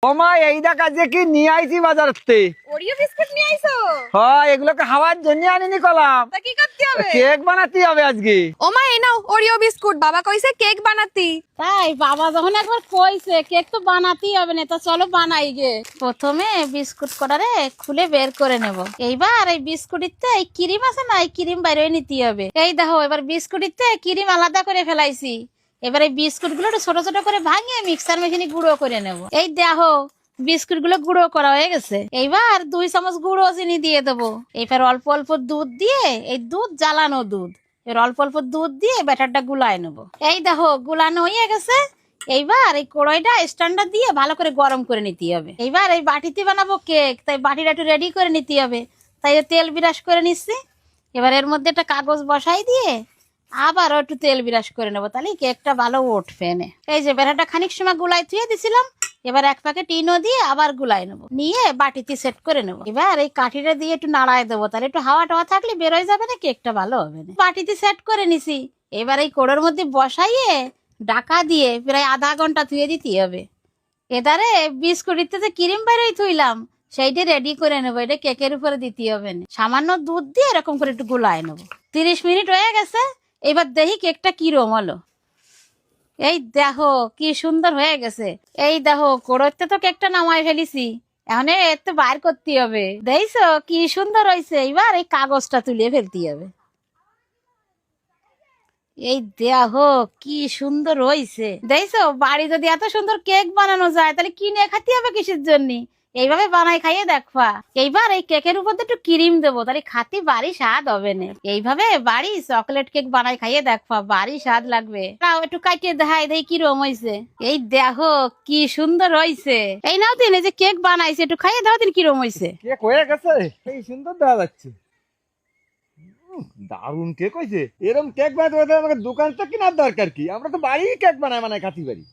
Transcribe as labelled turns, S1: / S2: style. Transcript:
S1: ওমা এই দেখা যে কি নিয়ে আইছি বাজার থেকে।
S2: ওরিও বিস্কুট নিয়ে আইছো?
S1: হ্যাঁ, এগুলোকে খাওয়ার জন্য আনিনি কলাম।
S2: তা কি করতে হবে?
S1: কেক বানাতে হবে আজকে।
S2: ওমা এই নাও ওরিও বিস্কুট, বাবা কইছে কেক বানাতি।
S3: তাই বাবা যখন একবার কইছে কেক তো বানাতেই হবে না, তা চলো বানাই গে। প্রথমে বিস্কুট কটারে খুলে বের করে নেব। এইবার এই বিস্কুটিতে এই ক্রিম আছে না, এই ক্রিম বাইরে নিতে হবে। এই দেখো এবার বিস্কুটিতে ক্রিম আলাদা করে ফেলাইছি। এবার এই বিস্কুট গুলো ছোট ছোট করে ভাঙিয়ে মিক্সার মেশিনে গুঁড়ো করে নেব। এই দেখো বিস্কুট গুলো গুঁড়ো করা হয়ে গেছে। এইবার 2 চামচ গুঁড়ো চিনি দিয়ে দেবো। এবার অল্প অল্প দুধ দিয়ে, এই দুধ জ্বালানো দুধ, এবার অল্প অল্প দুধ দিয়ে ব্যাটারটা গুলায় নেবো। এই দেখো গুলানো হয়ে গেছে। এইবার এই কড়াইটা স্ট্যান্ডটা দিয়ে ভালো করে গরম করে নিতে হবে। এইবার এই বাটিতে বানাবো কেক, তাই বাটিটা একটু রেডি করে নিতে হবে। তাই তেল বিরাস করে নিচ্ছি। এবার এর মধ্যে একটা কাগজ বসাই দিয়ে আবারও একটু তেল বিরাস করে নেবো, তাহলে কেকটা ভালো উঠবে না। এই যে ব্যাটারটা খানিক সময় গুলাই থুয়ে দিছিলাম। এবার 1 প্যাকেট ইনো দিয়ে আবার গুলাই নেবো, নিয়ে বাটিতে সেট করে নেবো। এবার এই কাঠিটা দিয়ে একটু নাড়ায় দেবো, তাহলে একটু হাওয়া টাওয়া থাকলে বেরোয় যাবে না, কেকটা ভালো হবে না। বাটিতে সেট করে নিছি। এবার এই কোড়োর মধ্যে বসাইয়ে ঢাকা দিয়ে প্রায় আধা ঘন্টা ধুয়ে দিতে হবে। এদারে বিস্কুটিতে যে ক্রিম বেরোই থুইলাম সেইটা রেডি করে নেবো। এটা কেকের উপরে দিতে হবে না, সামান্য দুধ দিয়ে এরকম করে একটু গুলাই নেবো। 30 মিনিট হয়ে গেছে। এবার দেখি কেকটা কিরম হলো। এই দেখো কি সুন্দর হয়ে গেছে। এই দেখো কোড়োতে তো কেকটা নামাই ফেলিছি, এখন এতে বাইর করতে হবে। দেখছো কি সুন্দর হয়েছে। এবার এই কাগজটা তুলে ফেলতে হবে। এই দেখো কি সুন্দর হয়েছে। দেখছো বাড়ি যদি এত সুন্দর কেক বানানো যায় তাহলে কিনে খাতে হবে কিসের জন্য? এইভাবে বানাই খাইয়ে দেখবা। এইবার এই কেকের উপর একটু ক্রিম দেবো, তাহলে খাতে বাড়ি স্বাদ হবে না। এইভাবে বাড়ি চকলেট কেক বানাই খাইয়ে দেখবা, বাড়ি স্বাদ লাগবে। তাও একটু কাটিয়ে দেখাই দেই কিরম হয়েছে। এই দেখো কি সুন্দর হয়েছে। এই নাও দিন, এই যে কেক বানাইছে একটু খাইয়ে দাও দিন কিরম হয়েছে।
S1: কেক হয়ে গেছে, এই সুন্দর দেখা যাচ্ছে। দারুণ কেক হয়েছে। এরকম কেক বানাতে আমাকে দোকান থেকে কেনার দরকার কি? আমরা তো বাড়ি কেক বানাই খাতি পারি।